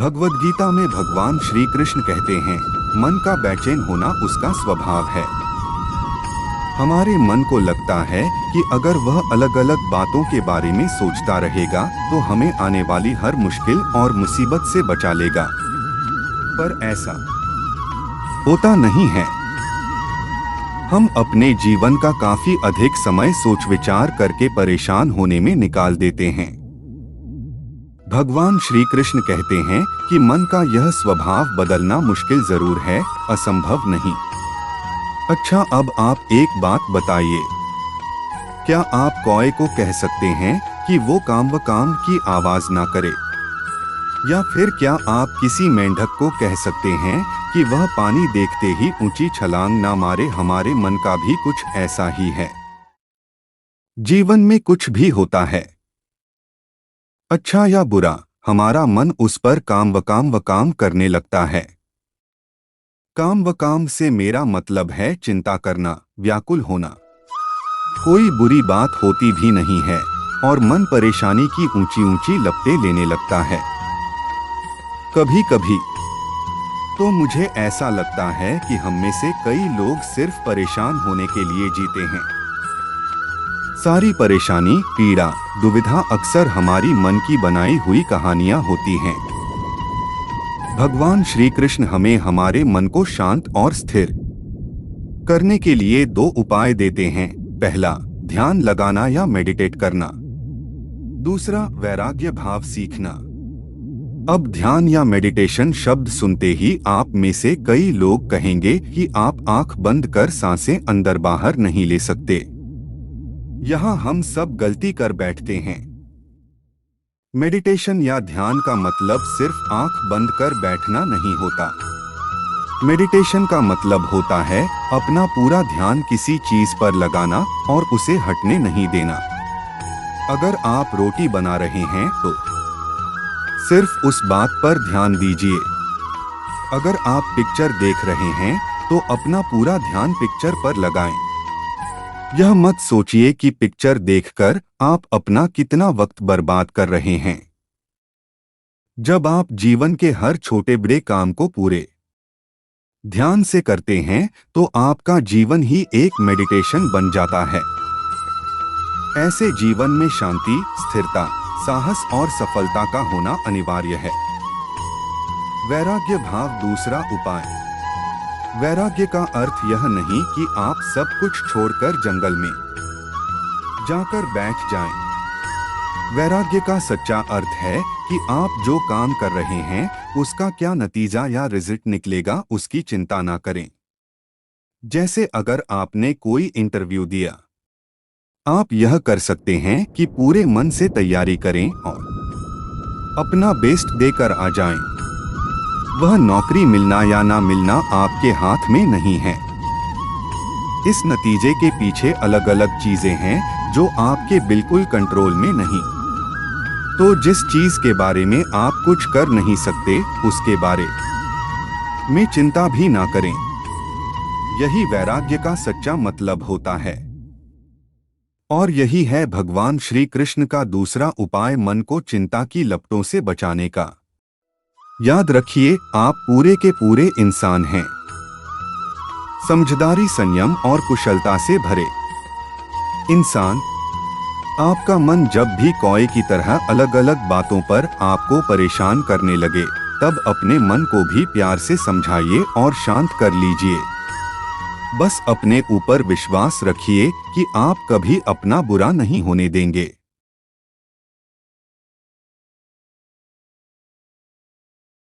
भगवद गीता में भगवान श्री कृष्ण कहते हैं, मन का बेचैन होना उसका स्वभाव है। हमारे मन को लगता है कि अगर वह अलग अलग बातों के बारे में सोचता रहेगा तो हमें आने वाली हर मुश्किल और मुसीबत से बचा लेगा, पर ऐसा होता नहीं है। हम अपने जीवन का काफी अधिक समय सोच विचार करके परेशान होने में निकाल देते हैं। भगवान श्री कृष्ण कहते हैं कि मन का यह स्वभाव बदलना मुश्किल जरूर है, असंभव नहीं। अच्छा, अब आप एक बात बताइए, क्या आप कौए को कह सकते हैं कि वो काम व काम की आवाज ना करे? या फिर क्या आप किसी मेंढक को कह सकते हैं कि वह पानी देखते ही ऊंची छलांग ना मारे? हमारे मन का भी कुछ ऐसा ही है। जीवन में कुछ भी होता है, अच्छा या बुरा, हमारा मन उस पर काम व काम करने लगता है। काम व काम से मेरा मतलब है चिंता करना, व्याकुल होना। कोई बुरी बात होती भी नहीं है और मन परेशानी की ऊंची ऊंची लपटें लेने लगता है। कभी कभी तो मुझे ऐसा लगता है कि हम में से कई लोग सिर्फ परेशान होने के लिए जीते हैं। सारी परेशानी, पीड़ा, दुविधा अक्सर हमारी मन की बनाई हुई कहानियां होती हैं। भगवान श्री कृष्ण हमें हमारे मन को शांत और स्थिर करने के लिए दो उपाय देते हैं। पहला, ध्यान लगाना या मेडिटेट करना। दूसरा, वैराग्य भाव सीखना। अब ध्यान या मेडिटेशन शब्द सुनते ही आप में से कई लोग कहेंगे कि आप आंख बंद कर सांसें अंदर बाहर नहीं ले सकते। यहाँ हम सब गलती कर बैठते हैं। मेडिटेशन या ध्यान का मतलब सिर्फ आंख बंद कर बैठना नहीं होता। मेडिटेशन का मतलब होता है अपना पूरा ध्यान किसी चीज पर लगाना और उसे हटने नहीं देना। अगर आप रोटी बना रहे हैं तो सिर्फ उस बात पर ध्यान दीजिए। अगर आप पिक्चर देख रहे हैं तो अपना पूरा ध्यान पिक्चर पर लगाएं। यह मत सोचिए कि पिक्चर देखकर आप अपना कितना वक्त बर्बाद कर रहे हैं। जब आप जीवन के हर छोटे बड़े काम को पूरे ध्यान से करते हैं तो आपका जीवन ही एक मेडिटेशन बन जाता है। ऐसे जीवन में शांति, स्थिरता, साहस और सफलता का होना अनिवार्य है। वैराग्य भाव दूसरा उपाय। वैराग्य का अर्थ यह नहीं कि आप सब कुछ छोड़कर जंगल में जाकर बैठ जाएं। वैराग्य का सच्चा अर्थ है कि आप जो काम कर रहे हैं उसका क्या नतीजा या रिजल्ट निकलेगा उसकी चिंता ना करें। जैसे अगर आपने कोई इंटरव्यू दिया, आप यह कर सकते हैं कि पूरे मन से तैयारी करें और अपना बेस्ट देकर आ जाएं। वह नौकरी मिलना या ना मिलना आपके हाथ में नहीं है। इस नतीजे के पीछे अलग अलग चीजें हैं जो आपके बिल्कुल कंट्रोल में नहीं। तो जिस चीज के बारे में आप कुछ कर नहीं सकते उसके बारे में चिंता भी ना करें। यही वैराग्य का सच्चा मतलब होता है। और यही है भगवान श्री कृष्ण का दूसरा उपाय, मन को चिंता की लपटों से बचाने का। याद रखिए, आप पूरे के पूरे इंसान हैं, समझदारी, संयम और कुशलता से भरे इंसान। आपका मन जब भी कौए की तरह अलग अलग बातों पर आपको परेशान करने लगे, तब अपने मन को भी प्यार से समझाइए और शांत कर लीजिए। बस अपने ऊपर विश्वास रखिए कि आप कभी अपना बुरा नहीं होने देंगे।